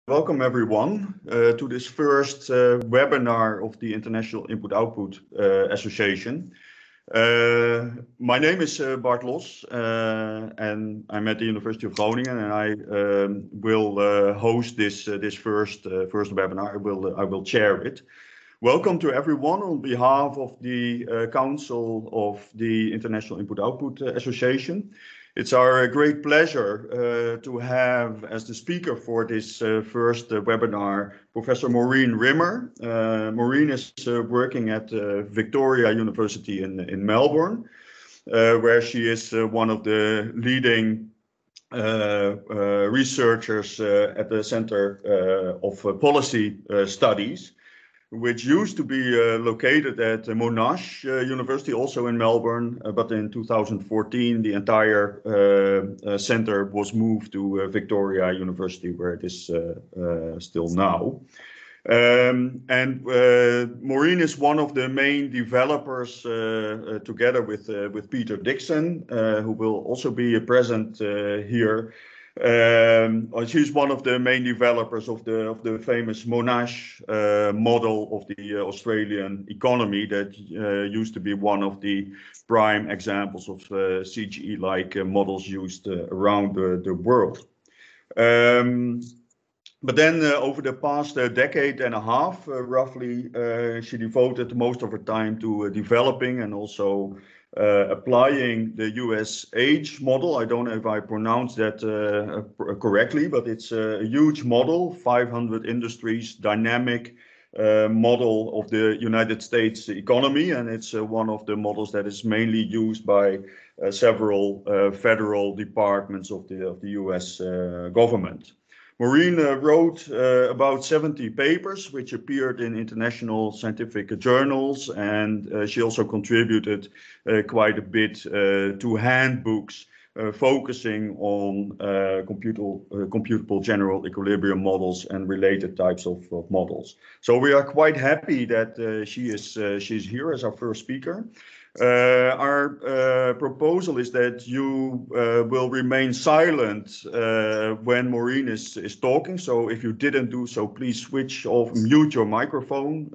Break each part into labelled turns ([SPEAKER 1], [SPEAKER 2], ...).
[SPEAKER 1] Welcome everyone to this first webinar of the International Input-Output Association. My name is Bart Los and I'm at the University of Groningen, and I will host this first webinar. I will chair it. Welcome to everyone on behalf of the Council of the International Input-Output Association. It's our great pleasure to have as the speaker for this first webinar Professor Maureen Rimmer. Maureen is working at Victoria University in Melbourne, where she is one of the leading researchers at the Center of Policy Studies, which used to be located at Monash University, also in Melbourne, but in 2014 the entire center was moved to Victoria University, where it is still now. Maureen is one of the main developers, together with Peter Dixon, who will also be present here. She's one of the main developers of the famous Monash model of the Australian economy that used to be one of the prime examples of CGE-like models used around the world. But then over the past decade and a half, roughly, she devoted most of her time to developing and also applying the US age model. I don't know if I pronounced that correctly, but it's a huge model, 500 industries, dynamic model of the United States economy. And it's one of the models that is mainly used by several federal departments of the US government. Maureen wrote about 70 papers, which appeared in international scientific journals, and she also contributed quite a bit to handbooks focusing on computable general equilibrium models and related types of models. So we are quite happy that she's here as our first speaker. Our proposal is that you will remain silent when Maureen is talking. So if you didn't do so, please switch off, mute your microphone.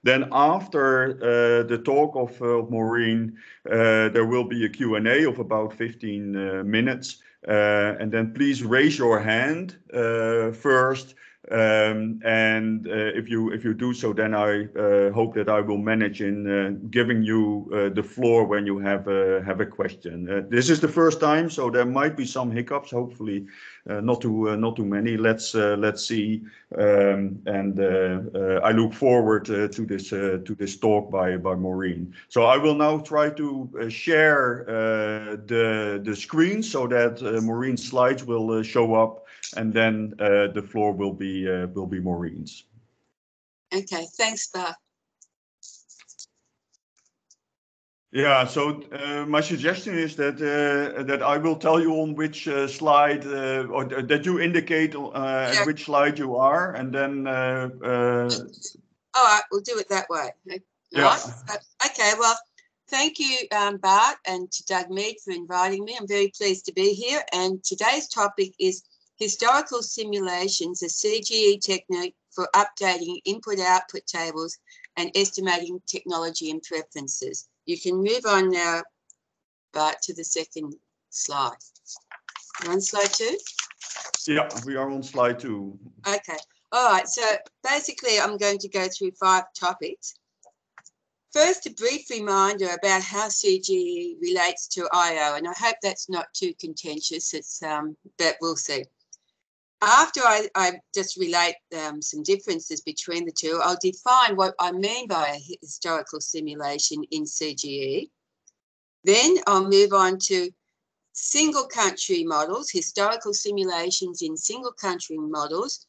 [SPEAKER 1] Then after the talk of Maureen, there will be a Q&A of about 15 minutes. And then please raise your hand first. If you do so, then I hope that I will manage in giving you the floor when you have a question. This is the first time, so there might be some hiccups. Hopefully, not too many. Let's see. I look forward to this talk by Maureen. So I will now try to share the screen so that Maureen's slides will show up. And then the floor will be Maureen's.
[SPEAKER 2] Okay, thanks, Bart.
[SPEAKER 1] Yeah, so my suggestion is that that I will tell you on which slide, or that you indicate at which slide you are, and then.
[SPEAKER 2] All right, we'll do it that way.
[SPEAKER 1] Yeah.
[SPEAKER 2] Right? Okay. Well, thank you, Bart, and to Doug Mead for inviting me. I'm very pleased to be here. And today's topic is historical simulations, a CGE technique for updating input-output tables and estimating technology and preferences. You can move on now, Bart, to the second slide. You're on slide 2?
[SPEAKER 1] Yeah, we are on slide 2.
[SPEAKER 2] Okay. All right. So basically, I'm going to go through 5 topics. First, a brief reminder about how CGE relates to IO, and I hope that's not too contentious. It's but we'll see. After I just relate some differences between the two, I'll define what I mean by a historical simulation in CGE. Then I'll move on to single country models, historical simulations in single country models,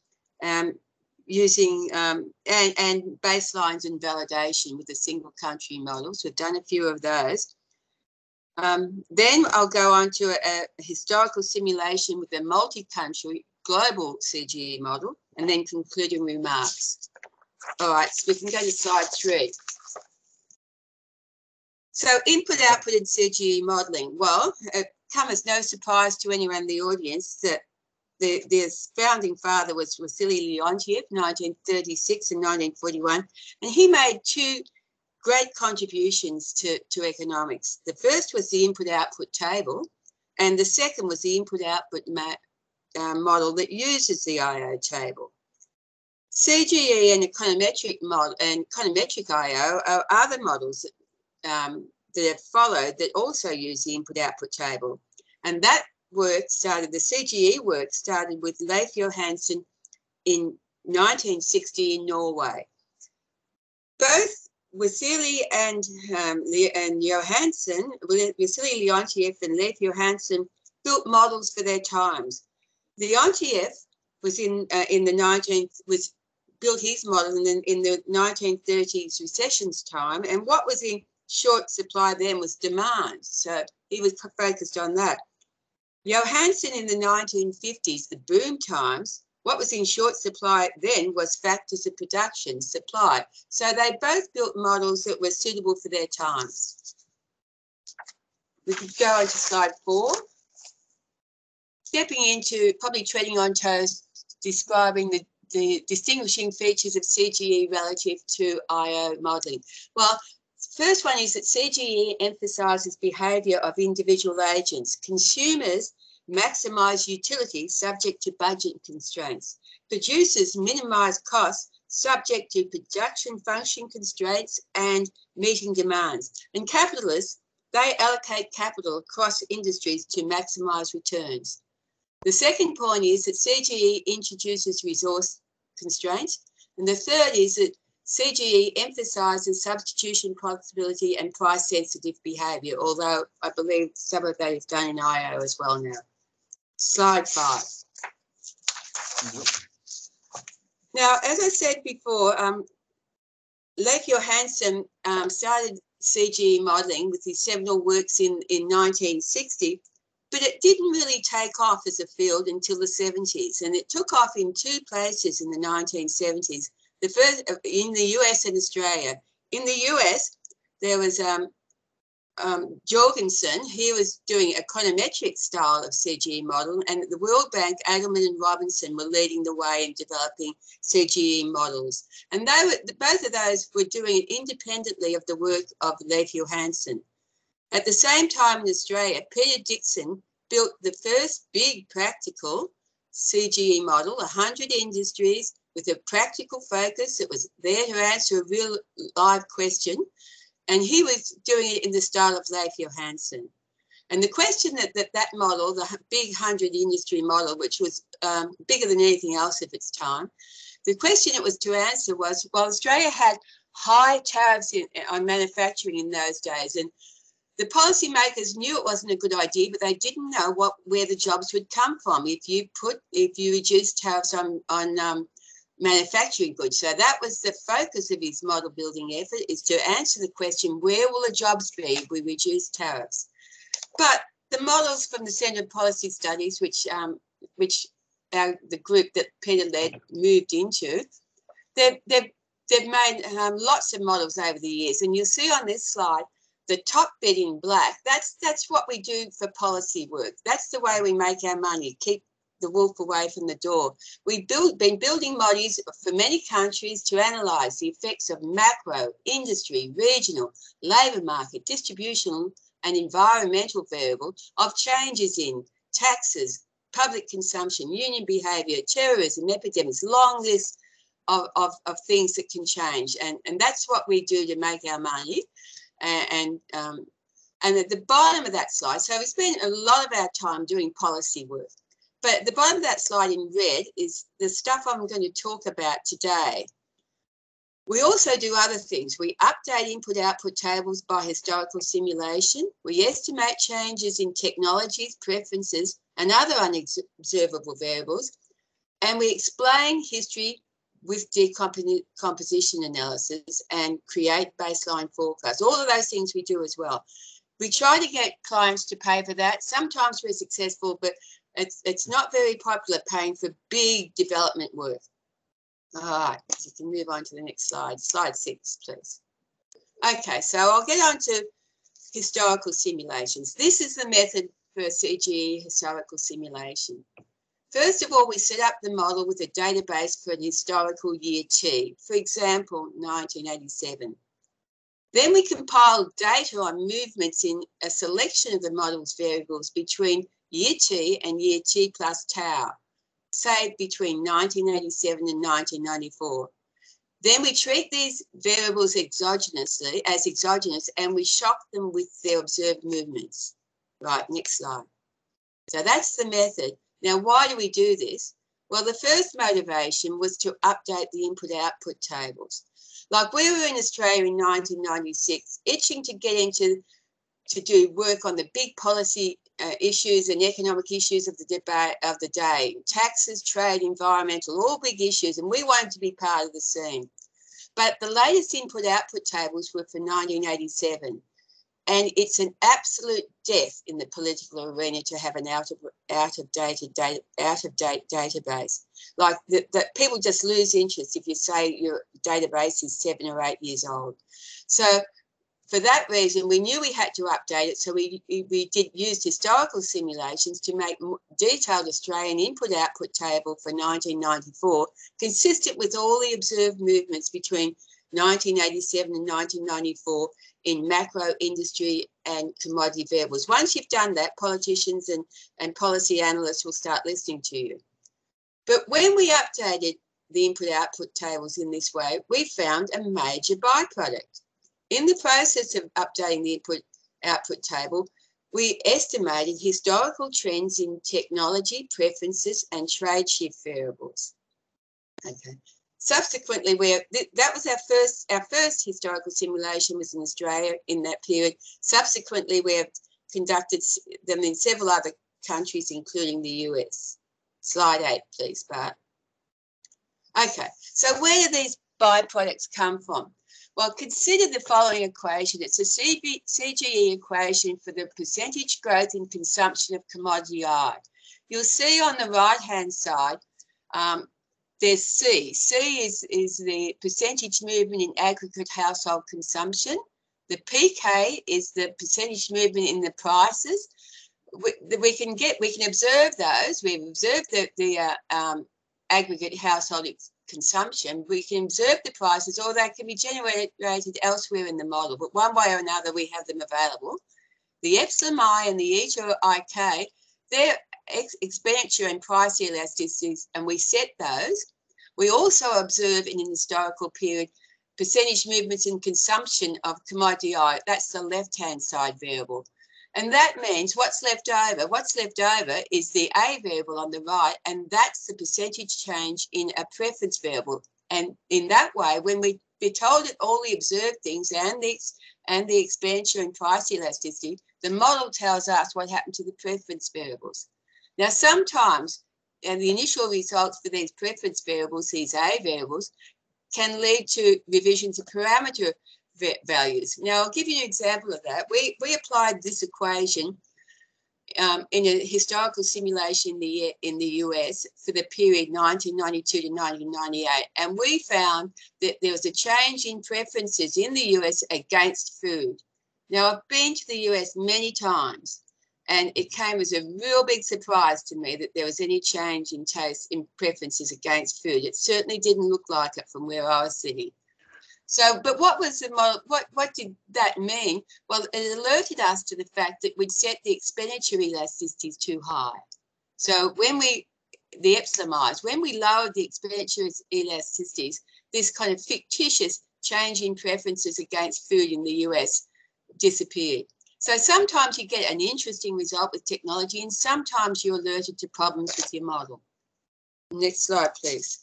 [SPEAKER 2] using and baselines and validation with the single country models. We've done a few of those. Then I'll go on to a historical simulation with a multi-country global CGE model, and then concluding remarks. All right, so we can go to slide 3. So input-output in CGE modelling. Well, it comes as no surprise to anyone in the audience that their founding father was Vasily Leontiev, 1936 and 1941, and he made two great contributions to economics. The first was the input-output table, and the second was the input-output model that uses the IO table. CGE and econometric model and econometric IO are other models that have followed that also use the input-output table, and that work started, the CGE work started with Leif Johansen in 1960 in Norway. Both Vasily and Johansen, Vasily Leontiev and Leif Johansen built models for their times. Leontiev was built his model in the 1930s recession's time, and what was in short supply then was demand. So he was focused on that. Johansen in the 1950s, the boom times, what was in short supply then was factors of production, supply. So they both built models that were suitable for their times. We could go on to slide 4. Stepping into, probably treading on toes, describing the distinguishing features of CGE relative to IO modelling. Well, first one is that CGE emphasises behaviour of individual agents. Consumers maximise utility subject to budget constraints. Producers minimise costs subject to production function constraints and meeting demands. And capitalists, they allocate capital across industries to maximise returns. The second point is that CGE introduces resource constraints. And the third is that CGE emphasises substitution possibility and price-sensitive behaviour, although I believe some of that is done in IO as well now. Slide 5. Now, as I said before, Leif Johansen started CGE modelling with his seminal works in 1960, but it didn't really take off as a field until the 70s, and it took off in two places in the 1970s. The first in the US and Australia. In the US, there was Jorgensen. He was doing econometric style of CGE model, and at the World Bank, Adelman and Robinson were leading the way in developing CGE models. And they were, both of those were doing it independently of the work of Leif Johansen. At the same time in Australia, Peter Dixon built the first big practical CGE model, 100 industries, with a practical focus that was there to answer a real live question. And he was doing it in the style of Leif Johansen. And the question that model, the big 100 industry model, which was bigger than anything else of its time, the question it was to answer was, well, Australia had high tariffs on manufacturing in those days. And the policymakers knew it wasn't a good idea, but they didn't know where the jobs would come from if you reduced tariffs on manufacturing goods. So that was the focus of his model building effort, is to answer the question, where will the jobs be if we reduce tariffs? But the models from the Centre of Policy Studies, which the group that Peter led moved into, they've made lots of models over the years. And you'll see on this slide, the top bit in black, that's what we do for policy work. That's the way we make our money, keep the wolf away from the door. We've been building models for many countries to analyse the effects of macro, industry, regional, labour market, distributional and environmental variables of changes in taxes, public consumption, union behaviour, terrorism, epidemics, long list of things that can change. And that's what we do to make our money. And at the bottom of that slide, so we spend a lot of our time doing policy work. But at the bottom of that slide in red is the stuff I'm going to talk about today. We also do other things. We update input-output tables by historical simulation. We estimate changes in technologies, preferences, and other unobservable variables. And we explain history with decomposition analysis and create baseline forecasts. All of those things we do as well. We try to get clients to pay for that. Sometimes we're successful, but it's not very popular paying for big development work. All right, so you can move on to the next slide. Slide 6, please. Okay, so I'll get on to historical simulations. This is the method for CGE historical simulation. First of all, we set up the model with a database for an historical year T, for example, 1987. Then we compiled data on movements in a selection of the model's variables between year T and year T plus tau, say between 1987 and 1994. Then we treat these variables exogenously, as exogenous, and we shock them with their observed movements. Right, next slide. So that's the method. Now, why do we do this? Well, the first motivation was to update the input-output tables. Like we were in Australia in 1996, itching to get into to do work on the big policy issues and economic issues of the debate of the day, taxes, trade, environmental, all big issues, and we wanted to be part of the scene. But the latest input-output tables were for 1987, and it's an absolute death in the political arena to have an out-of-date database. Like that, people just lose interest if you say your database is 7 or 8 years old. So for that reason, we knew we had to update it, so we used historical simulations to make detailed Australian input-output table for 1994, consistent with all the observed movements between 1987 and 1994 in macro, industry and commodity variables. Once you've done that, politicians and policy analysts will start listening to you. But when we updated the input-output tables in this way, we found a major byproduct. In the process of updating the input-output table, we estimated historical trends in technology, preferences, and trade shift variables. Okay. Subsequently, that was our first historical simulation was in Australia in that period. Subsequently, we have conducted them in several other countries, including the US. Slide 8, please, Bart. Okay, so where do these byproducts come from? Well, consider the following equation. It's a CGE equation for the percentage growth in consumption of commodity I. You'll see on the right-hand side, there's C. C is the percentage movement in aggregate household consumption. The PK is the percentage movement in the prices. We can observe those. We've observed the aggregate household consumption. We can observe the prices, or they can be generated elsewhere in the model. But one way or another, we have them available. The epsilon I and the eta IK, they're expenditure and price elasticities, and we set those. We also observe in an historical period percentage movements in consumption of commodity I. That's the left-hand side variable. And that means what's left over? What's left over is the A variable on the right, and that's the percentage change in a preference variable. And in that way, when we're told that all the observed things and the expenditure and price elasticity, the model tells us what happened to the preference variables. Now, sometimes the initial results for these preference variables, these A variables, can lead to revisions of parameter values. Now, I'll give you an example of that. We applied this equation in a historical simulation in the US for the period 1992 to 1998, and we found that there was a change in preferences in the US against food. Now, I've been to the US many times, and it came as a real big surprise to me that there was any change in taste, in preferences against food. It certainly didn't look like it from where I was sitting. So, but what was the model? What did that mean? Well, it alerted us to the fact that we'd set the expenditure elasticities too high. So the epsilon I's, when we lowered the expenditure elasticities, this kind of fictitious change in preferences against food in the US disappeared. So sometimes you get an interesting result with technology, and sometimes you're alerted to problems with your model. Next slide, please.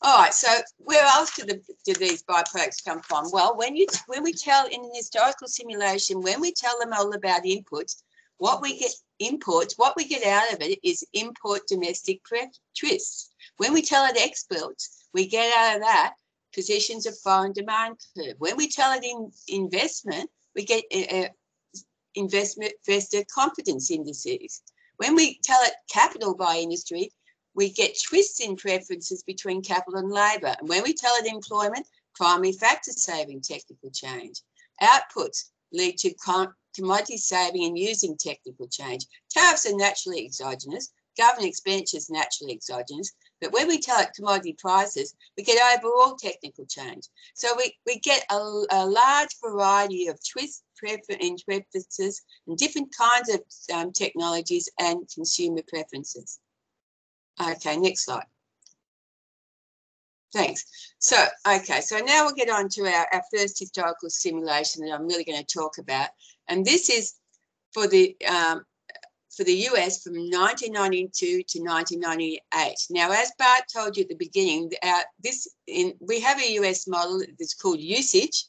[SPEAKER 2] All right, so where else do these byproducts come from? Well, when we tell in an historical simulation, when we tell them all about inputs, what we get out of it is import domestic twists. When we tell it exports, we get out of that positions of foreign demand curve. When we tell it in investment, we get investor confidence indices. When we tell it capital by industry, we get twists in preferences between capital and labour. And when we tell it employment, primary factor saving technical change. Outputs lead to commodity saving and using technical change. Tariffs are naturally exogenous, government expenditure is naturally exogenous, but when we tell it commodity prices, we get overall technical change. So we get a large variety of twists, preferences, and different kinds of technologies and consumer preferences. Okay, next slide. Thanks. So, okay, so now we'll get on to our first historical simulation that I'm really going to talk about. And this is for the US from 1992 to 1998. Now, as Bart told you at the beginning, we have a US model that's called usage,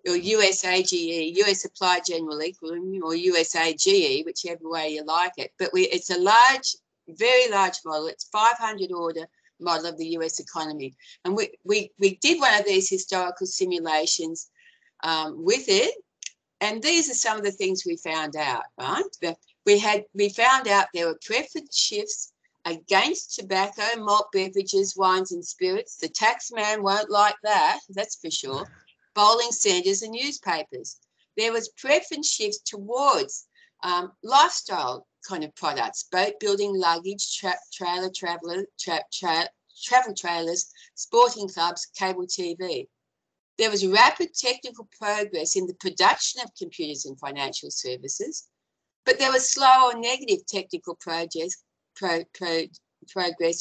[SPEAKER 2] or USAGE, US Applied General Equilibrium, or USAGE, whichever way you like it. But it's a large, very large model. It's 500 order model of the US economy. And we did one of these historical simulations with it. And these are some of the things we found out, right? We found out there were preference shifts against tobacco, malt beverages, wines and spirits. The tax man won't like that, that's for sure. Bowling centres and newspapers. There was preference shifts towards lifestyle kind of products, boat building, luggage, travel trailers, sporting clubs, cable TV. There was rapid technical progress in the production of computers and financial services, but there was slow or negative technical progress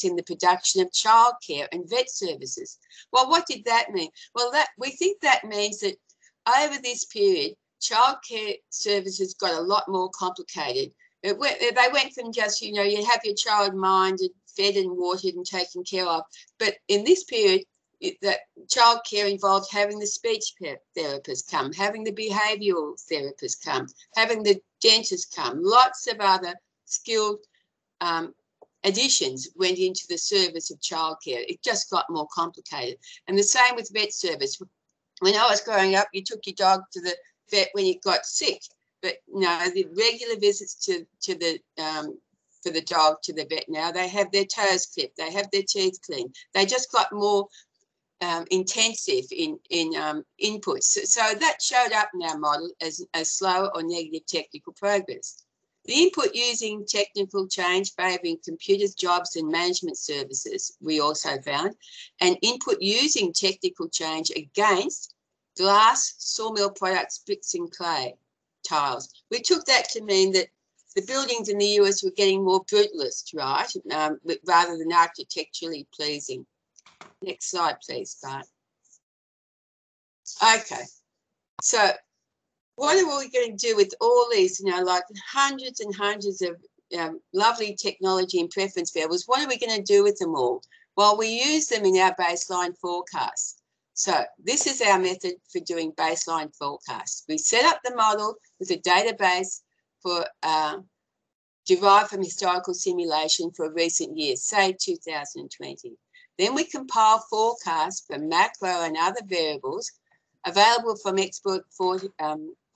[SPEAKER 2] in the production of childcare and vet services. Well, what did that mean? Well, we think that means that over this period, childcare services got a lot more complicated. They went from just, you have your child minded, fed and watered and taken care of. But in this period, that childcare involved having the speech therapist come, having the behavioural therapist come, having the dentist come. Lots of other skilled additions went into the service of childcare. It just got more complicated. And the same with vet service. When I was growing up, you took your dog to the vet when it got sick. But no, the regular visits for the dog to the vet now, they have their toes clipped, they have their teeth cleaned. They just got more intensive in inputs. So that showed up in our model as slow or negative technical progress. The input using technical change favouring computers, jobs and management services, we also found, and input using technical change against glass, sawmill products, bricks and clay tiles. We took that to mean that the buildings in the US were getting more brutalist, right, rather than architecturally pleasing. Next slide, please, Bart. Okay, so what are we going to do with all these, like hundreds and hundreds of lovely technology and preference variables? What are we going to do with them all? Well, we use them in our baseline forecasts. So this is our method for doing baseline forecasts. We set up the model with a database for derived from historical simulation for recent years, say 2020. Then we compile forecasts for macro and other variables available from expert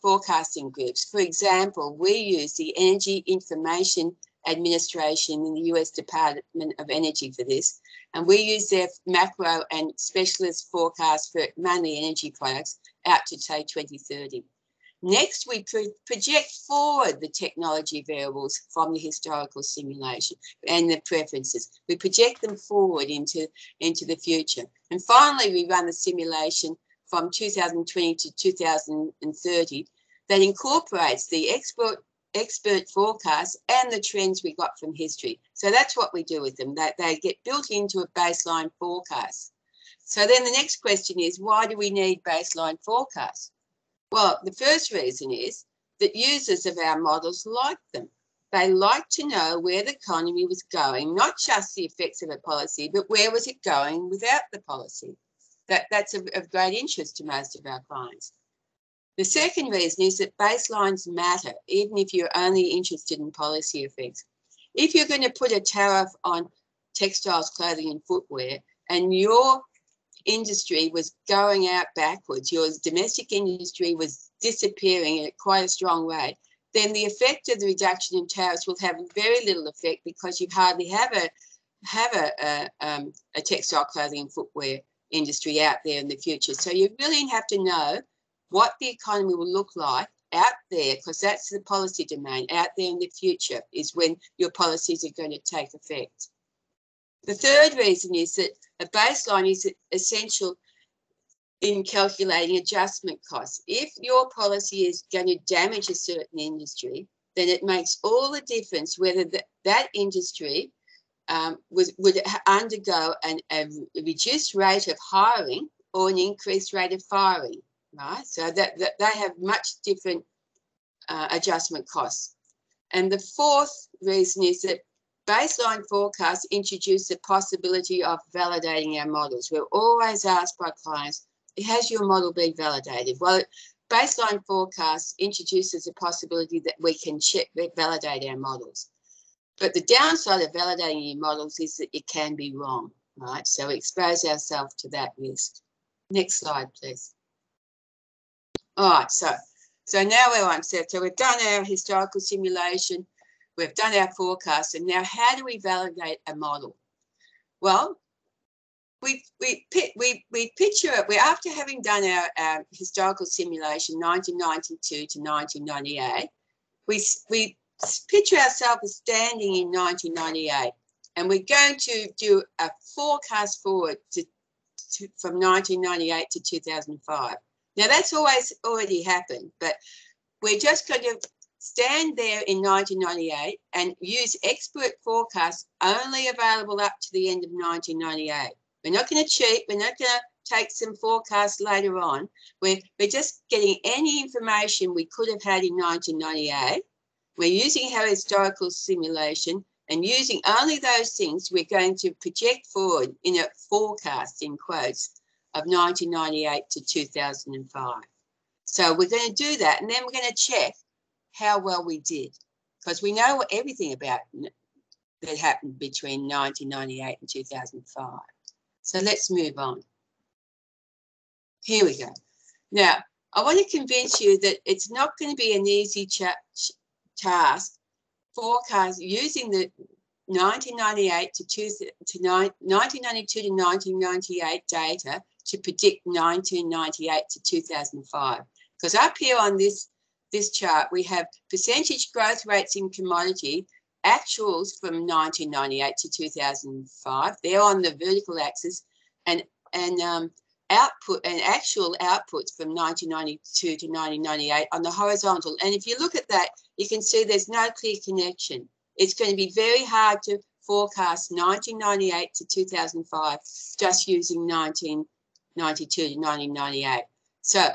[SPEAKER 2] forecasting groups. For example, we use the Energy Information Administration in the US Department of Energy for this, and we use their macro and specialist forecasts for mainly energy products out to, say, 2030. Next, we project forward the technology variables from the historical simulation and the preferences. We project them forward into the future. And finally, we run the simulation from 2020 to 2030 that incorporates the expert forecasts and the trends we got from history. So that's what we do with them. They get built into a baseline forecast. So then the next question is, why do we need baseline forecasts? Well, the first reason is that users of our models like them. They like to know where the economy was going, not just the effects of a policy, but where was it going without the policy. That's of great interest to most of our clients. The second reason is that baselines matter, even if you're only interested in policy effects. If you're going to put a tariff on textiles, clothing and footwear, and your industry was going out backwards, your domestic industry was disappearing at quite a strong rate, then the effect of the reduction in tariffs will have very little effect because you hardly have a textile, clothing and footwear industry out there in the future. So you really have to know what the economy will look like out there, because that's the policy domain. Out there in the future is when your policies are going to take effect. The third reason is that a baseline is essential in calculating adjustment costs. If your policy is going to damage a certain industry, then it makes all the difference whether that industry would undergo a reduced rate of hiring or an increased rate of firing, right? So that they have much different adjustment costs. And the fourth reason is that baseline forecasts introduce the possibility of validating our models. We're always asked by clients, has your model been validated? Well, baseline forecasts introduces the possibility that we can validate our models. But the downside of validating your models is that it can be wrong, right? So we expose ourselves to that risk. Next slide, please. All right, so now we're on. So we've done our historical simulation, we've done our forecast, and now how do we validate a model? Well, we picture it. We're after having done our historical simulation, 1992 to 1998. We picture ourselves as standing in 1998, and we're going to do a forecast forward from 1998 to 2005. Now that's already happened, but we're just going to stand there in 1998 and use expert forecasts only available up to the end of 1998. We're not going to cheat. We're not going to take some forecasts later on. We're just getting any information we could have had in 1998. We're using our historical simulation and using only those things we're going to project forward in a forecast, in quotes, of 1998 to 2005. So we're going to do that, and then we're going to check how well we did, because we know everything about that happened between 1998 and 2005. So let's move on. Here we go. Now, I want to convince you that it's not going to be an easy task forecast using the 1998 to 1992 to 1998 data to predict 1998 to 2005. Because up here on this chart, we have percentage growth rates in commodity, actuals from 1998 to 2005. They're on the vertical axis, and output and actual outputs from 1992 to 1998 on the horizontal. And if you look at that, you can see there's no clear connection. It's going to be very hard to forecast 1998 to 2005 just using 1992 to 1998. So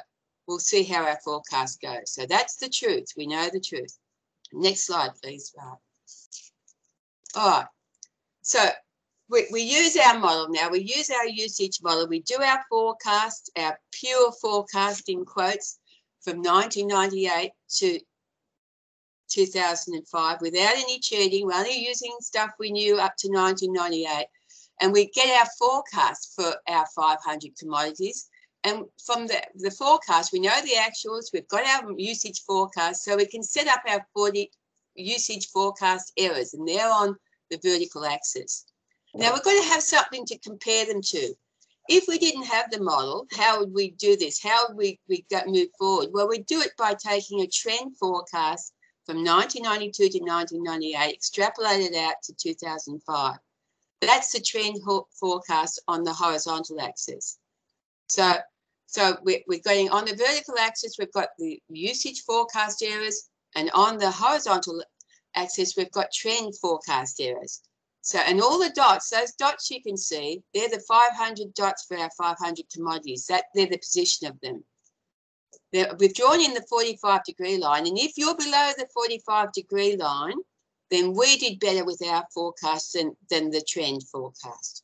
[SPEAKER 2] we'll see how our forecast goes. So that's the truth. We know the truth. Next slide, please. All right. So we use our model now. We use our usage model. We do our forecast, our pure forecast in quotes, from 1998 to 2005 without any cheating. We're only using stuff we knew up to 1998. And we get our forecast for our 500 commodities. And from the forecast, we know the actuals. We've got our usage forecast. So we can set up our 40 usage forecast errors, and they're on the vertical axis. Now, we're going to have something to compare them to. If we didn't have the model, how would we do this? How would we move forward? Well, we do it by taking a trend forecast from 1992 to 1998, extrapolated out to 2005. That's the trend forecast on the horizontal axis. So we're going on the vertical axis, we've got the usage forecast errors, and on the horizontal axis, we've got trend forecast errors. So, and all the dots, those dots you can see, they're the 500 dots for our 500 commodities. They're the position of them. We've drawn in the 45-degree line, and if you're below the 45-degree line, then we did better with our forecast than the trend forecast.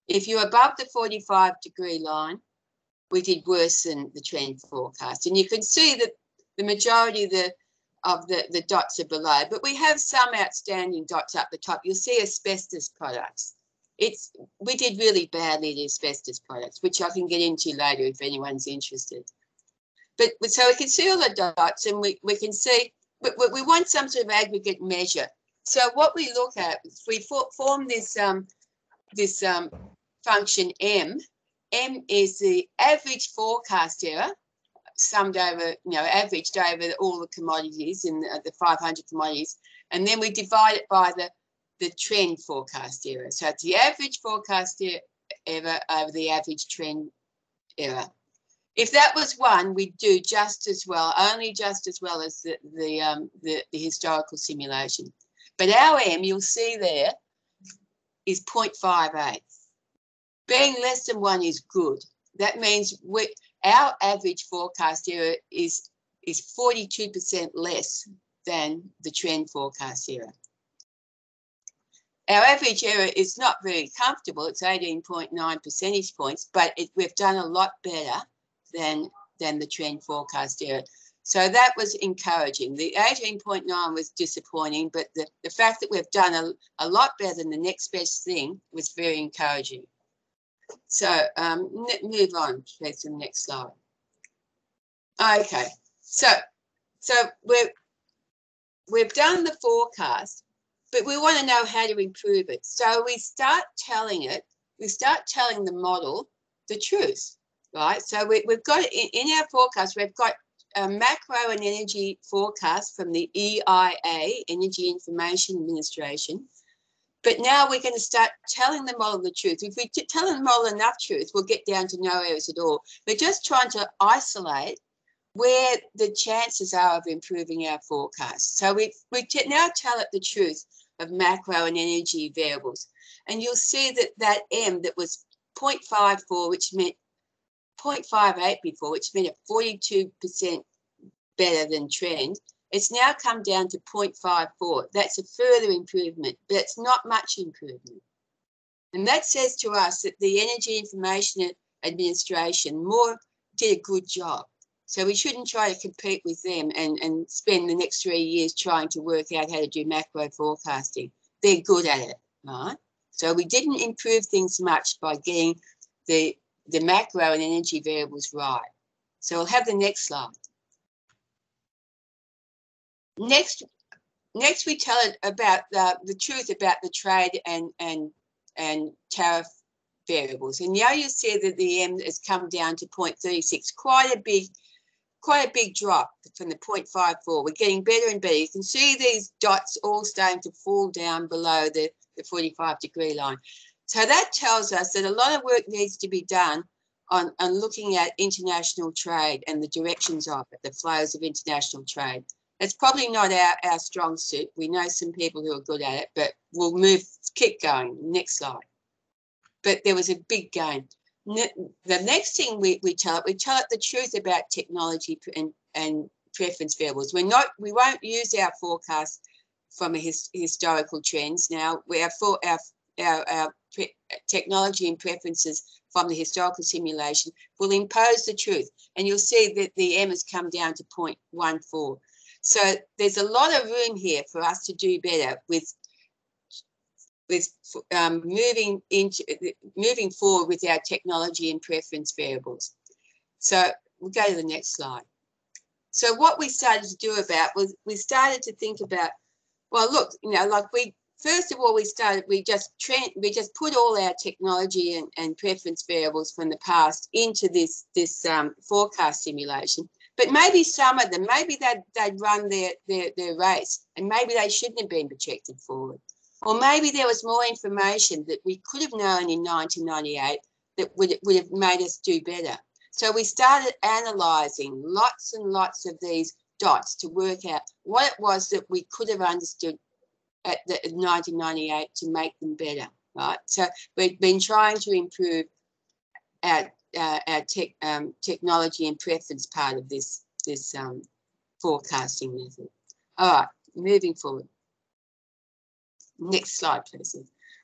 [SPEAKER 2] If you're above the 45-degree line, we did worse than the trend forecast. And you can see that the majority of the dots are below, but we have some outstanding dots up the top. You'll see asbestos products. We did really badly in asbestos products, which I can get into later if anyone's interested. But so we can see all the dots, and we can see, we want some sort of aggregate measure. So what we look at, we form this function M. M is the average forecast error. summed over, averaged over all the commodities in the 500 commodities, and then we divide it by the trend forecast error. So it's the average forecast error over the average trend error. If that was 1, we'd do just as well, only just as well as the historical simulation. But our M, you'll see there, is 0.58. Being less than 1 is good. That means our average forecast error is 42% less than the trend forecast error. Our average error is not very comfortable. It's 18.9 percentage points, but we've done a lot better than the trend forecast error. So that was encouraging. The 18.9 was disappointing, but the fact that we've done a lot better than the next best thing was very encouraging. So move on, please, to the next slide. Okay, so we've done the forecast, but we want to know how to improve it. So we start telling the model the truth, right? So we've got in our forecast, we've got a macro and energy forecast from the EIA, Energy Information Administration. But now we're going to start telling the model the truth. If we tell the model enough truth, we'll get down to no errors at all. We're just trying to isolate where the chances are of improving our forecast. So we now tell it the truth of macro and energy variables. And you'll see that M that was 0.54, which meant 0.58 before, which meant a 42% better than trend, it's now come down to 0.54. That's a further improvement, but it's not much improvement. And that says to us that the Energy Information Administration did a good job. So we shouldn't try to compete with them and spend the next 3 years trying to work out how to do macro forecasting. They're good at it, right? So we didn't improve things much by getting the macro and energy variables right. So we'll have the next slide. Next we tell it about the truth about the trade and tariff variables. And now you see that the M has come down to 0.36, quite a big drop from the 0.54. We're getting better and better. You can see these dots all starting to fall down below the 45-degree line. So that tells us that a lot of work needs to be done on looking at international trade and the directions of it, the flows of international trade. It's probably not our strong suit. We know some people who are good at it, but we'll keep going. Next slide. But there was a big gain. The next thing we tell it the truth about technology and preference variables. We won't use our forecast from historical trends now. Our technology and preferences from the historical simulation will impose the truth, and you'll see that the M has come down to 0.14. So there's a lot of room here for us to do better with moving forward with our technology and preference variables. So we'll go to the next slide. So what we started to do was we started to think about, well, look, first of all, we just put all our technology and preference variables from the past into this forecast simulation. But maybe some of them, maybe they'd run their race, and maybe they shouldn't have been projected forward. Or maybe there was more information that we could have known in 1998 that would have made us do better. So we started analysing lots and lots of these dots to work out what it was that we could have understood at 1998 to make them better, right? So we've been trying to improve our technology and preference part of this forecasting method. All right, moving forward. Next slide, please.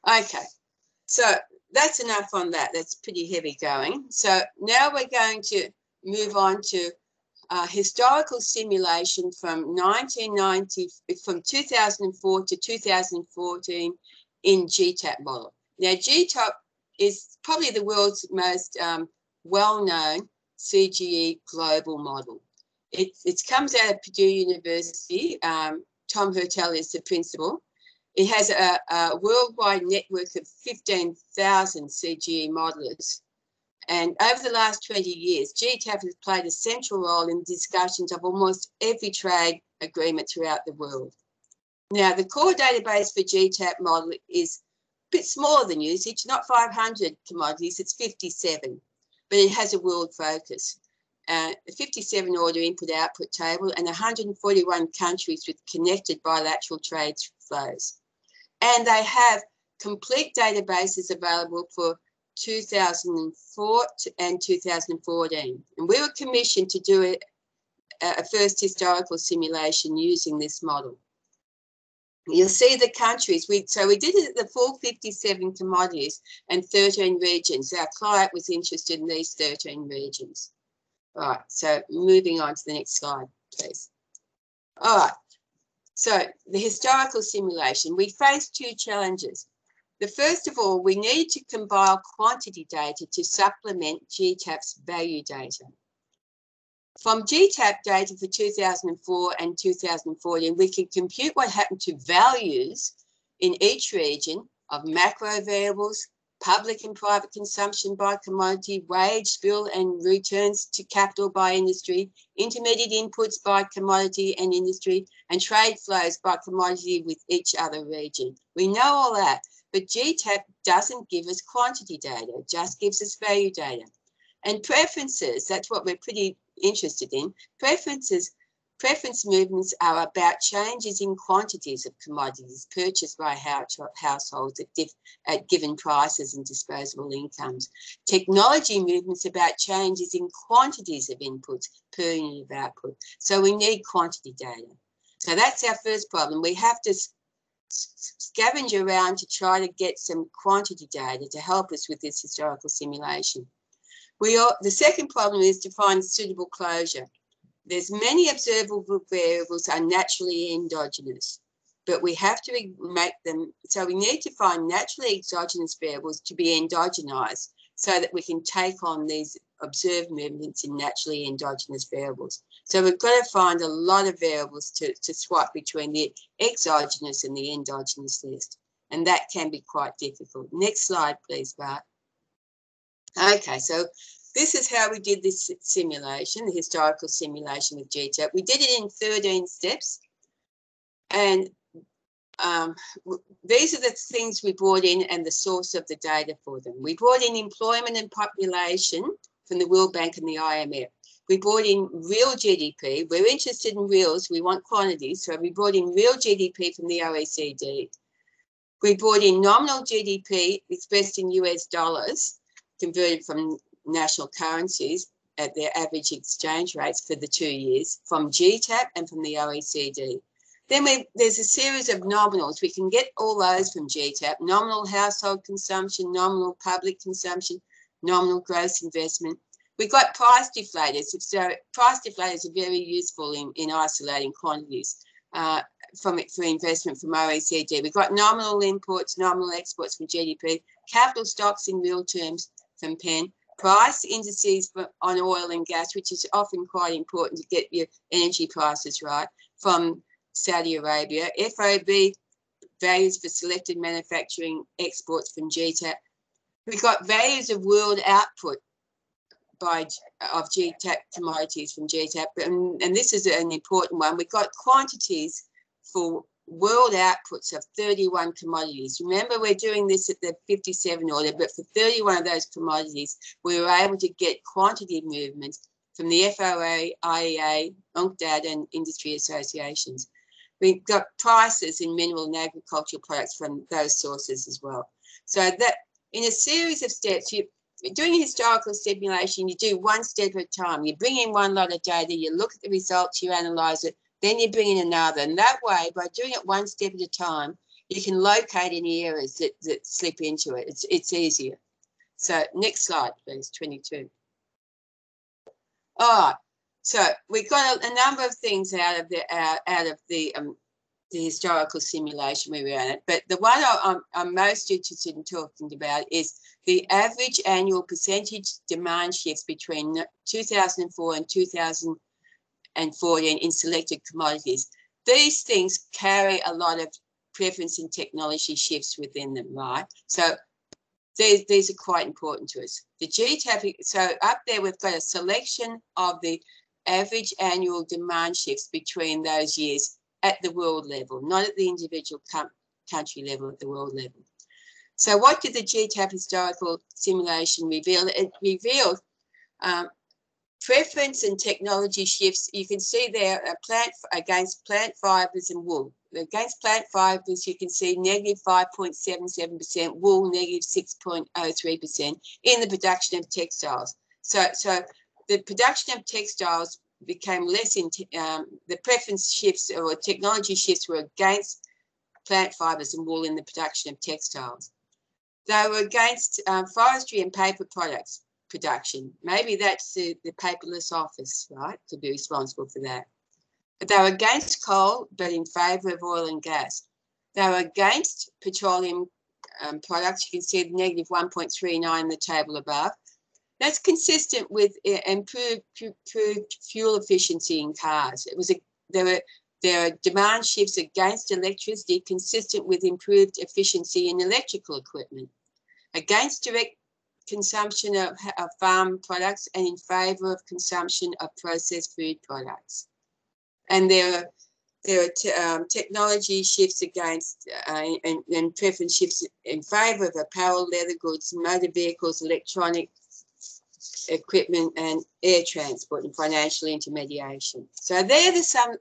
[SPEAKER 2] Okay, so that's enough on that. That's pretty heavy going. So now we're going to move on to historical simulation from 2004 to 2014 in Gtap Model. Now, Gtap is probably the world's most well-known CGE global model. It comes out of Purdue University. Tom Hertel is the principal. It has a worldwide network of 15,000 CGE modelers, And over the last 20 years, Gtap has played a central role in discussions of almost every trade agreement throughout the world. Now, the core database for Gtap Model is a bit smaller than usage, not 500 commodities, it's 57, but it has a world focus. 57 order input-output table and 141 countries with connected bilateral trade flows. And they have complete databases available for 2004 and 2014. And we were commissioned to do a first historical simulation using this model. You'll see the countries. So we did it at the full 57 commodities and 13 regions. Our client was interested in these 13 regions. All right, so moving on to the next slide, please. All right, so the historical simulation. We faced two challenges. The first of all, we need to compile quantity data to supplement Gtap's value data. From Gtap data for 2004 and 2014, we can compute what happened to values in each region of macro variables, public and private consumption by commodity, wage bill and returns to capital by industry, intermediate inputs by commodity and industry, and trade flows by commodity with each other region. We know all that, but Gtap doesn't give us quantity data, it just gives us value data. And preferences, that's what we're pretty interested in. Preference movements are about changes in quantities of commodities purchased by households at given prices and disposable incomes. Technology movements about changes in quantities of inputs per unit of output. So we need quantity data. So that's our first problem. We have to scavenge around to try to get some quantity data to help us with this historical simulation. The second problem is to find suitable closure. There's many observable variables are naturally endogenous, but we have to make them, so we need to find naturally exogenous variables to be endogenized so that we can take on these observed movements in naturally endogenous variables. So we've got to find a lot of variables to swap between the exogenous and the endogenous list, and that can be quite difficult. Next slide, please, Bart. Okay, so this is how we did this simulation, the historical simulation with Gtap. We did it in 13 steps. And these are the things we brought in and the source of the data for them. We brought in employment and population from the World Bank and the IMF. We brought in real GDP. We're interested in reals. We want quantities. So we brought in real GDP from the OECD. We brought in nominal GDP expressed in US dollars, converted from national currencies at their average exchange rates for the 2 years from Gtap and from the OECD. Then there's a series of nominals. We can get all those from Gtap: nominal household consumption, nominal public consumption, nominal gross investment. We've got price deflators. So price deflators are very useful in isolating quantities for investment from OECD. We've got nominal imports, nominal exports from GDP, capital stocks in real terms from PEN, price indices on oil and gas, which is often quite important to get your energy prices right, from Saudi Arabia, FOB values for selected manufacturing exports from Gtap. We've got values of world output of Gtap commodities from Gtap, and this is an important one. We've got quantities for world outputs of 31 commodities. Remember, we're doing this at the 57 order, but for 31 of those commodities, we were able to get quantity movements from the FOA, IEA, UNCTAD, and industry associations. We've got prices in mineral and agricultural products from those sources as well. So that in a series of steps, you're doing a historical simulation, you do one step at a time. You bring in one lot of data, you look at the results, you analyse it, then you bring in another. And that way, by doing it one step at a time, you can locate any errors that slip into it. It's easier. So next slide, please, 22. All right. So we got a number of things out of the historical simulation we ran it, but the one I'm most interested in talking about is the average annual percentage demand shifts between 2004 and 2014 in selected commodities. These things carry a lot of preference and technology shifts within them, right? So these are quite important to us. The Gtap, so up there we've got a selection of the average annual demand shifts between those years at the world level, not at the individual country level, at the world level. So what did the Gtap historical simulation reveal? It revealed preference and technology shifts. You can see there against plant fibres and wool. Against plant fibres, you can see negative 5.77%, wool negative 6.03% in the production of textiles. So the production of textiles became less, the preference shifts or technology shifts were against plant fibres and wool in the production of textiles. They were against forestry and paper products production. Maybe that's the paperless office, right, to be responsible for that. But they were against coal, but in favour of oil and gas. They were against petroleum products. You can see the negative 1.39 in the table above. That's consistent with improved fuel efficiency in cars. There are demand shifts against electricity consistent with improved efficiency in electrical equipment, against direct consumption of farm products and in favour of consumption of processed food products. And there are technology shifts against and preference shifts in favour of apparel, leather goods, motor vehicles, electronic equipment and air transport and financial intermediation. So they're some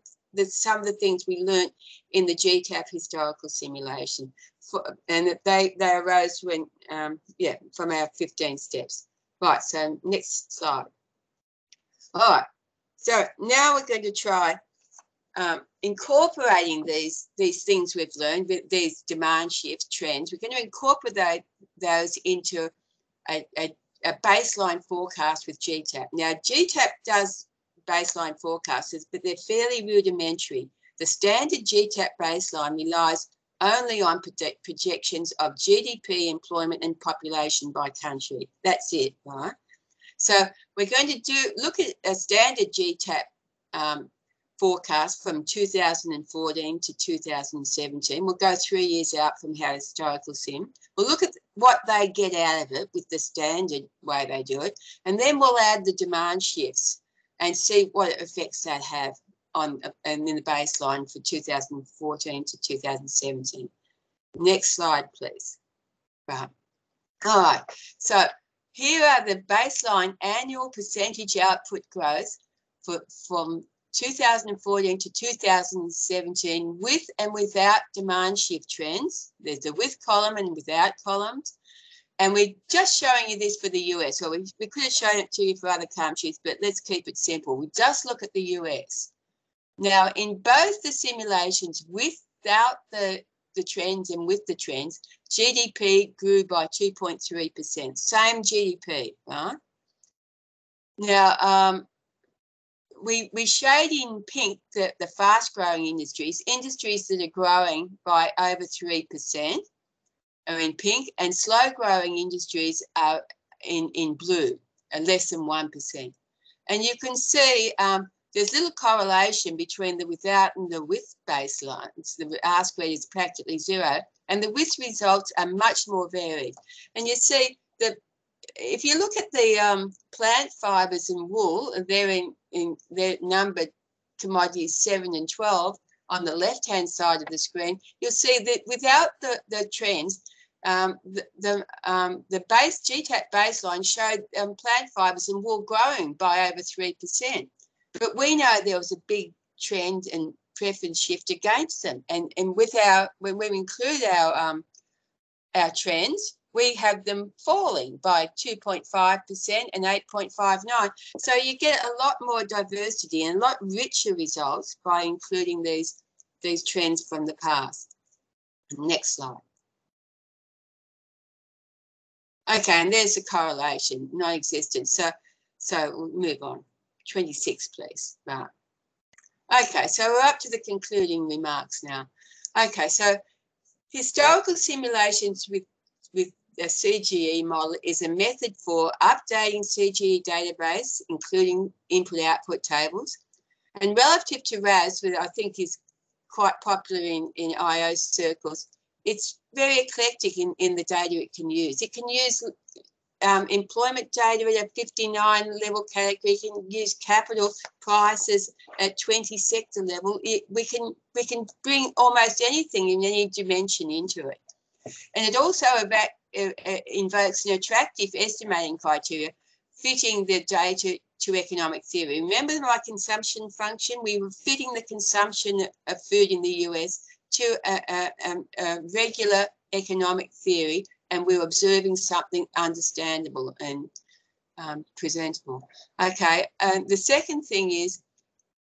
[SPEAKER 2] of the things we learnt in the Gtap historical simulation, and that they arose when from our 15 steps. Right, so next slide. All right, so now we're going to try incorporating these things we've learned, these demand shift trends. We're going to incorporate those into a baseline forecast with Gtap. Now, Gtap does baseline forecasters, but they're fairly rudimentary. The standard Gtap baseline relies only on projections of GDP, employment and population by country. That's it, right? So we're going to look at a standard Gtap forecast from 2014 to 2017. We'll go 3 years out from our historical sim. We'll look at what they get out of it with the standard way they do it, and then we'll add the demand shifts and see what effects that have on and in the baseline for 2014 to 2017. Next slide, please. Right. All right. So here are the baseline annual percentage output growth from 2014 to 2017 with and without demand shift trends. There's the with column and without columns. And we're just showing you this for the US. So we could have shown it to you for other countries, but let's keep it simple. We just look at the US. Now, in both the simulations, without the trends and with the trends, GDP grew by 2.3%. Same GDP, right? Now, we shade in pink the fast-growing industries that are growing by over 3%. Are in pink, and slow-growing industries are in blue, less than 1%. And you can see there's little correlation between the without and the with baselines. The R-squared is practically zero, and the with results are much more varied. And you see that if you look at the plant fibres and wool, they're they're numbered commodities 7 and 12 on the left-hand side of the screen. You'll see that without the trends, the base Gtap baseline showed plant fibres and wool growing by over 3%. But we know there was a big trend and preference shift against them. And when we include our trends, we have them falling by 2.5% and 8.59. So you get a lot more diversity and a lot richer results by including these trends from the past. Next slide. Okay, and there's the correlation, non-existent. So we'll move on. 26, please. Right. Okay, so we're up to the concluding remarks now. Okay, so historical simulations with a CGE model is a method for updating CGE database, including input-output tables. And relative to RAS, which I think is quite popular in IO circles, it's very eclectic in the data it can use. It can use employment data at a 59 level category. It can use capital prices at 20 sector level. We can bring almost anything in any dimension into it. And it also invokes an attractive estimating criteria fitting the data to economic theory. Remember my consumption function? We were fitting the consumption of food in the US to a regular economic theory, and we were observing something understandable and presentable. Okay, the second thing is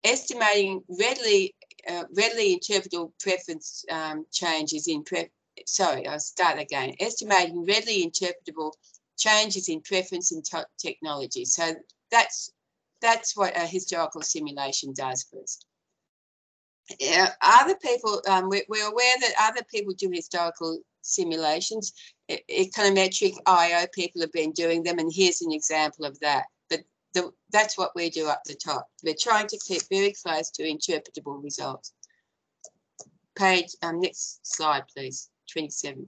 [SPEAKER 2] estimating readily interpretable preference changes in I'll start again. Estimating readily interpretable changes in preference and technology. So that's what a historical simulation does for us. Other people, we're aware that other people do historical simulations. Econometric IO people have been doing them, and here's an example of that. But that's what we do up the top. We're trying to keep very close to interpretable results. Page, next slide, please, 27.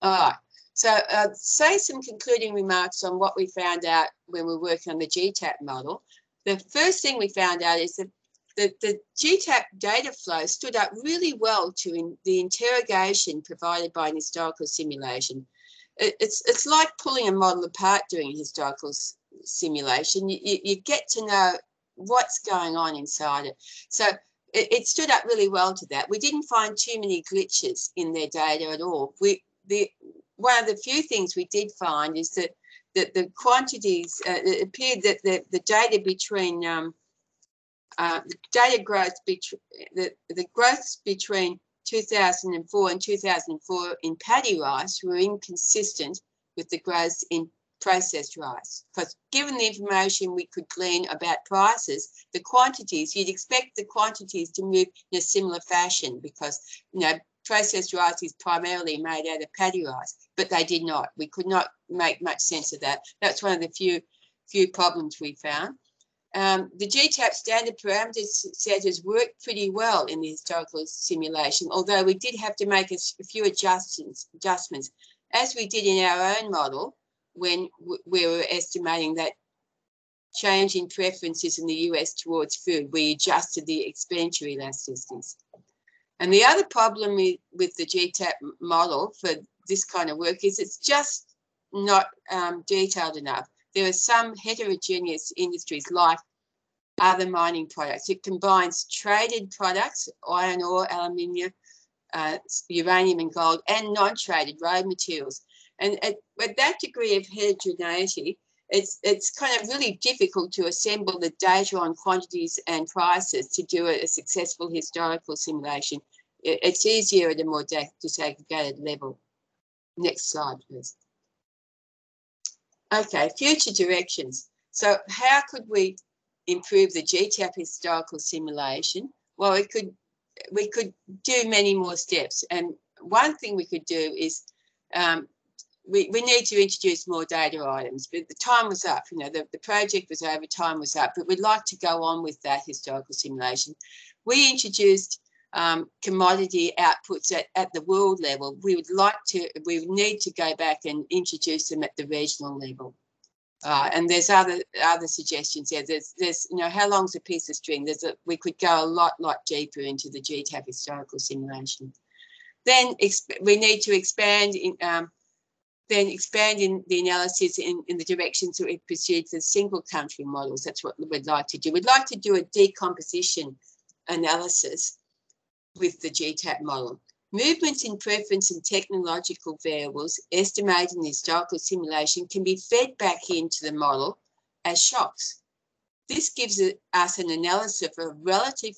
[SPEAKER 2] All right. So say some concluding remarks on what we found out when we were working on the Gtap model. The first thing we found out is that the Gtap data flow stood up really well to the interrogation provided by an historical simulation. It's like pulling a model apart during a historical simulation. You get to know what's going on inside it. So it stood up really well to that. We didn't find too many glitches in their data at all. One of the few things we did find is that the quantities, it appeared that the data between data growth between the growths between 2004 and 2004 in paddy rice were inconsistent with the growths in processed rice. Because given the information we could glean about prices, the quantities, you'd expect the quantities to move in a similar fashion because, you know, processed rice is primarily made out of paddy rice, but they did not. We could not make much sense of that. That's one of the few problems we found. The Gtap standard parameters setters worked pretty well in the historical simulation, although we did have to make a few adjustments, as we did in our own model when we were estimating that change in preferences in the US towards food. We adjusted the expenditure elasticities. And the other problem with the Gtap model for this kind of work is it's just not detailed enough. There are some heterogeneous industries like other mining products. It combines traded products, iron ore, aluminium, uranium and gold, and non-traded road materials. And with that degree of heterogeneity, it's kind of really difficult to assemble the data on quantities and prices to do a successful historical simulation. It's easier at a more disaggregated level. Next slide, please. Okay, future directions. So how could we improve the Gtap historical simulation? Well, we could do many more steps. And one thing we could do is we need to introduce more data items, but the time was up. You know, the project was over, time was up, but we'd like to go on with that historical simulation. We introduced commodity outputs at the world level. We would need to go back and introduce them at the regional level. And there's other suggestions there. There's you know, how long's a piece of string? We could go a lot deeper into the Gtap historical simulation. Then we need to expand in the analysis in the directions that we pursued for single country models. That's what we'd like to do. We'd like to do a decomposition analysis with the Gtap model. Movements in preference and technological variables estimated in the historical simulation can be fed back into the model as shocks. This gives us an analysis of the relative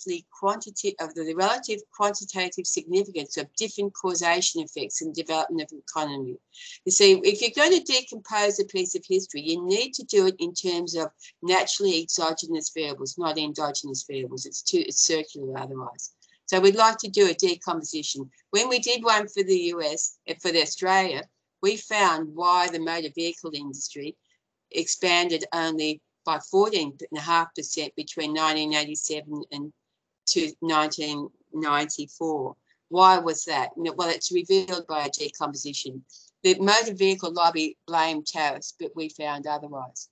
[SPEAKER 2] quantitative significance of different causation effects in development of an economy. You see, if you're going to decompose a piece of history, you need to do it in terms of naturally exogenous variables, not endogenous variables. It's circular otherwise. So we'd like to do a decomposition. When we did one for the US, for the Australia, we found why the motor vehicle industry expanded only by 14.5% between 1987 and 1994, Why was that? Well, it's revealed by a decomposition. The motor vehicle lobby blamed tariffs, but we found otherwise.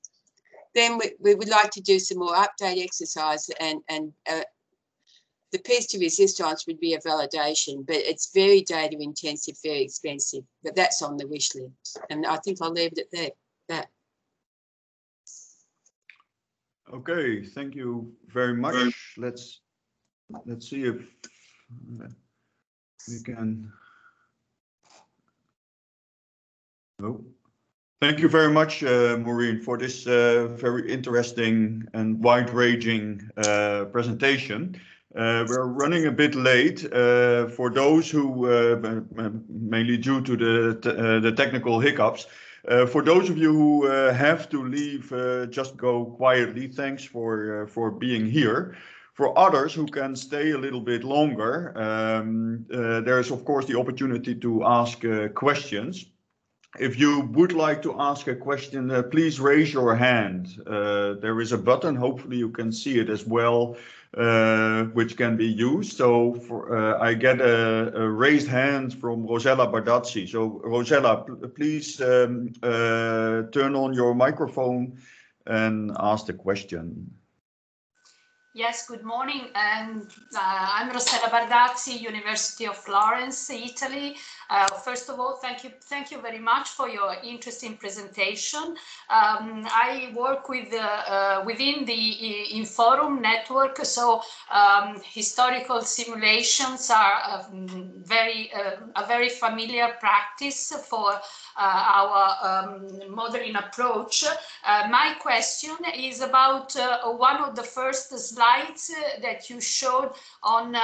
[SPEAKER 2] Then we would like to do some more update exercise, and the piece de resistance would be a validation, but it's very data intensive, very expensive. But that's on the wish list, and I think I'll leave it at that.
[SPEAKER 1] Okay, thank you very much. Let's see if we can. No. Thank you very much, Maureen, for this very interesting and wide-ranging presentation. We're running a bit late. For those who, mainly due to the technical hiccups, for those of you who have to leave, just go quietly. Thanks for being here. For others who can stay a little bit longer, there is of course the opportunity to ask questions. If you would like to ask a question, please raise your hand. There is a button, hopefully you can see it as well, which can be used. So I get a raised hand from Rosella Bardazzi. So Rosella, please turn on your microphone and ask the question.
[SPEAKER 3] Yes, good morning. And I'm Rosella Bardazzi, University of Florence, Italy. First of all, thank you very much for your interesting presentation. I work with within the Inforum network, so historical simulations are a very familiar practice for our modeling approach. My question is about one of the first slides that you showed on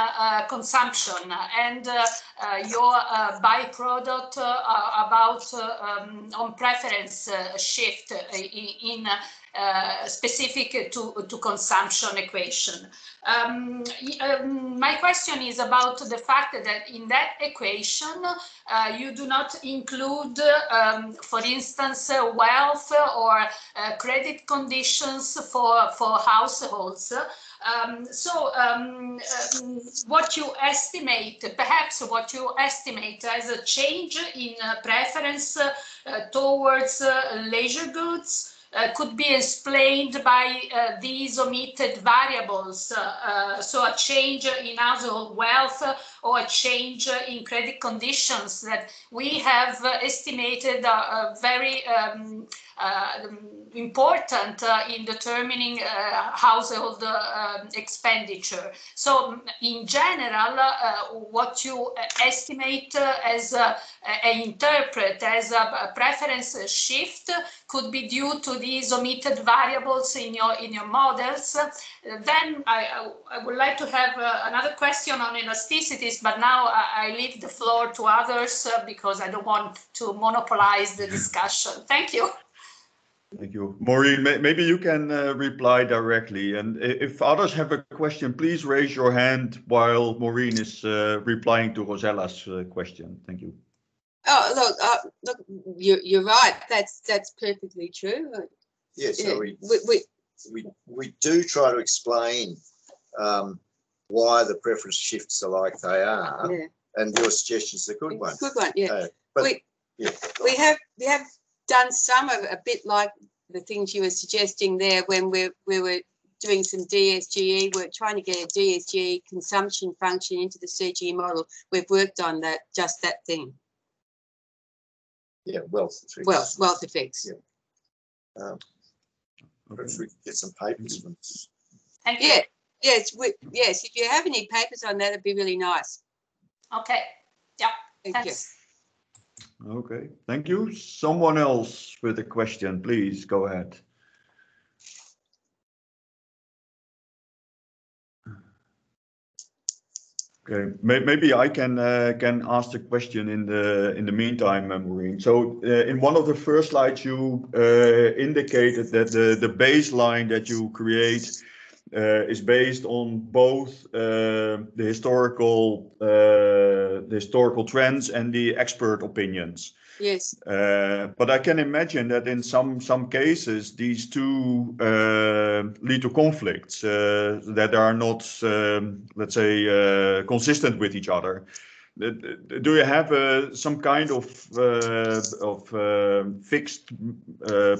[SPEAKER 3] consumption and your byproduct about on preference shift in specific to consumption equation. My question is about the fact that in that equation you do not include, for instance, wealth or credit conditions for households. What you estimate, perhaps what you estimate as a change in preference towards leisure goods could be explained by these omitted variables. So a change in household wealth or a change in credit conditions that we have estimated are very important in determining household expenditure. So in general, what you estimate as interpret as a preference shift could be due to these omitted variables in your models. Then I would like to have another question on elasticities, but now I leave the floor to others because I don't want to monopolize the discussion. Thank you.
[SPEAKER 1] Thank you. Maureen, maybe you can reply directly. And if others have a question, please raise your hand while Maureen is replying to Rosella's question. Thank you.
[SPEAKER 2] Oh, look, you're right. That's perfectly true.
[SPEAKER 4] Yeah, so we do try to explain why the preference shifts are like they are, yeah. And your suggestion's a good one.
[SPEAKER 2] Good one, yeah.
[SPEAKER 4] Yeah.
[SPEAKER 2] We have done some of a bit like the things you were suggesting there when we were doing some DSGE. We're trying to get a DSGE consumption function into the CGE model. We've worked on that, just that thing.
[SPEAKER 4] Yeah, wealth effects.
[SPEAKER 2] Wealth effects.
[SPEAKER 4] Yeah. Perhaps we could get some papers from this.
[SPEAKER 3] Thank you.
[SPEAKER 2] Yes, if you have any papers on that, it'd be really nice.
[SPEAKER 3] Okay. Yeah.
[SPEAKER 2] Thank you.
[SPEAKER 1] Okay, thank you. Someone else with a question, please go ahead. Okay, maybe I can ask the question in the meantime, Maureen. So in one of the first slides, you indicated that the baseline that you create is based on both the historical trends and the expert opinions.
[SPEAKER 2] Yes.
[SPEAKER 1] But I can imagine that in some cases these two lead to conflicts that are not, let's say, consistent with each other. do you have some kind of fixed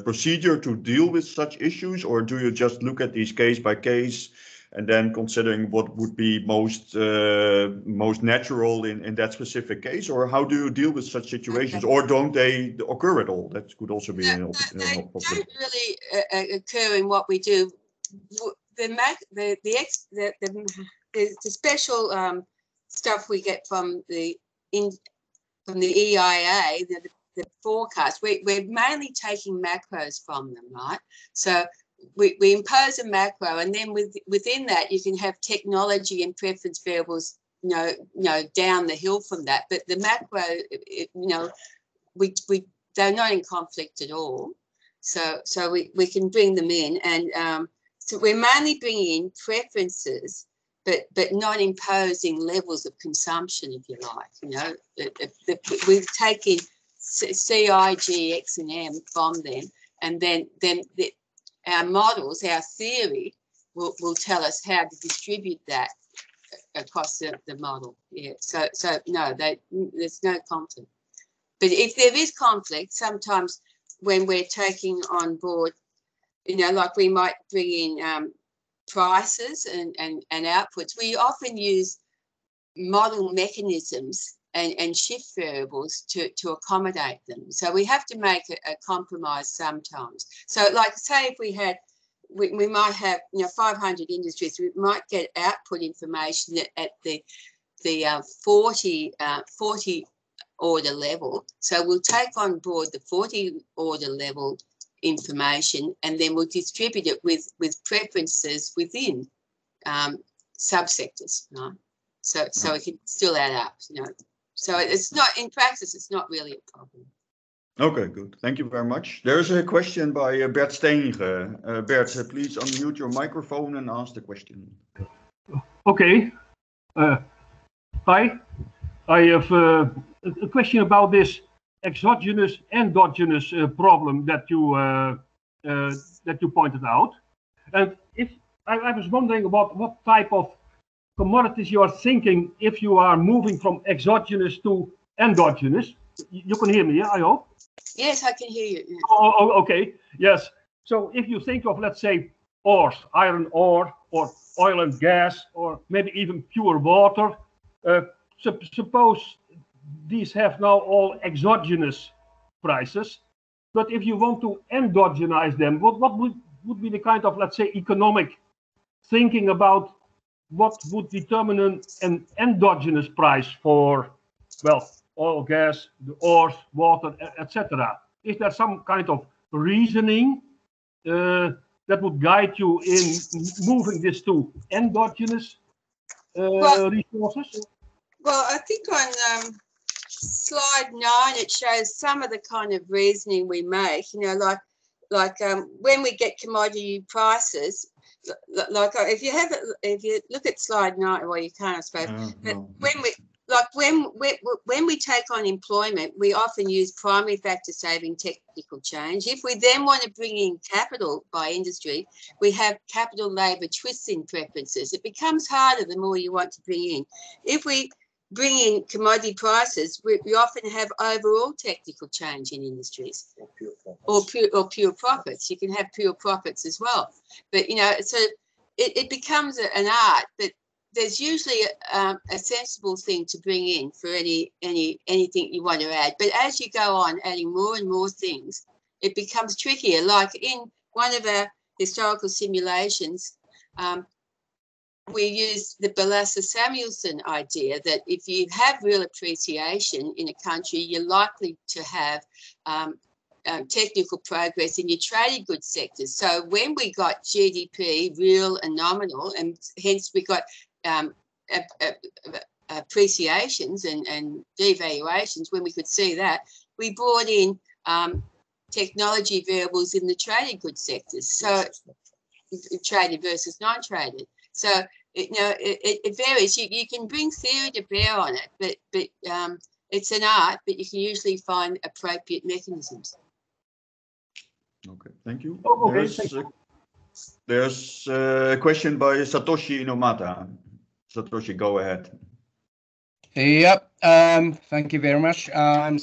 [SPEAKER 1] procedure to deal with such issues, or do you just look at these case by case and then considering what would be most natural in that specific case, or how do you deal with such situations, or don't they occur at all? That could also be an option.
[SPEAKER 2] They don't really occur in what we do. The special stuff we get from the IIOA, the forecast, we're mainly taking macros from them, right? So we impose a macro, and then within that you can have technology and preference variables, down the hill from that. But the macro, they're not in conflict at all. So we can bring them in, and so we're mainly bringing in preferences, but not imposing levels of consumption, if you like. We've taken C, I, G, X, and M from them, and then our models, our theory, will tell us how to distribute that across the model. Yeah. So no, there's no conflict. But if there is conflict, sometimes when we're taking on board, like we might bring in prices and outputs, we often use model mechanisms and shift variables to accommodate them. So we have to make a compromise sometimes. So like say if we might have 500 industries, we might get output information at the 40 order level. So we'll take on board the 40 order level information, and then we'll distribute it with preferences within subsectors, right? So it can still add up, So it's not, in practice, it's not really a problem.
[SPEAKER 1] Okay, good. Thank you very much. There's a question by Bert Steenige. Bert, please unmute your microphone and ask the question.
[SPEAKER 5] Okay. Hi. I have a question about this exogenous endogenous problem that you pointed out, and if I was wondering about what type of commodities you are thinking if you are moving from exogenous to endogenous. You can hear me, yeah, I hope?
[SPEAKER 2] Yes, I can hear you. Yeah.
[SPEAKER 5] Oh, okay, yes. So if you think of, let's say, ores, iron ore, or oil and gas, or maybe even pure water, suppose these have now all exogenous prices, but if you want to endogenize them, what would be the kind of, let's say, economic thinking about what would determine an endogenous price for, well, oil, gas, the ores, water, etc.? Is there some kind of reasoning that would guide you in moving this to endogenous resources?
[SPEAKER 2] Well, I think on slide 9 it shows some of the kind of reasoning we make. Like when we get commodity prices, like if you look at slide 9, well, you can't, I suppose. But when we take on employment, we often use primary factor saving technical change. If we then want to bring in capital by industry, we have capital labour twisting preferences. It becomes harder the more you want to bring in. If we bring in commodity prices, we often have overall technical change in industries, or pure profits. You can have pure profits as well. But so it becomes an art. But there's usually a sensible thing to bring in for anything you want to add. But as you go on adding more and more things, it becomes trickier. Like in one of our historical simulations, we used the Balassa-Samuelson idea that if you have real appreciation in a country, you're likely to have technical progress in your traded goods sectors. So when we got GDP, real and nominal, and hence we got appreciations and devaluations, when we could see that, we brought in technology variables in the traded goods sectors. So traded versus non-traded. So it varies. You can bring theory to bear on it, but it's an art. But you can usually find appropriate mechanisms.
[SPEAKER 1] Okay, thank you.
[SPEAKER 5] Oh, okay,
[SPEAKER 1] There's a question by Satoshi Inomata. Satoshi, go ahead.
[SPEAKER 6] Yep. Thank you very much. I'm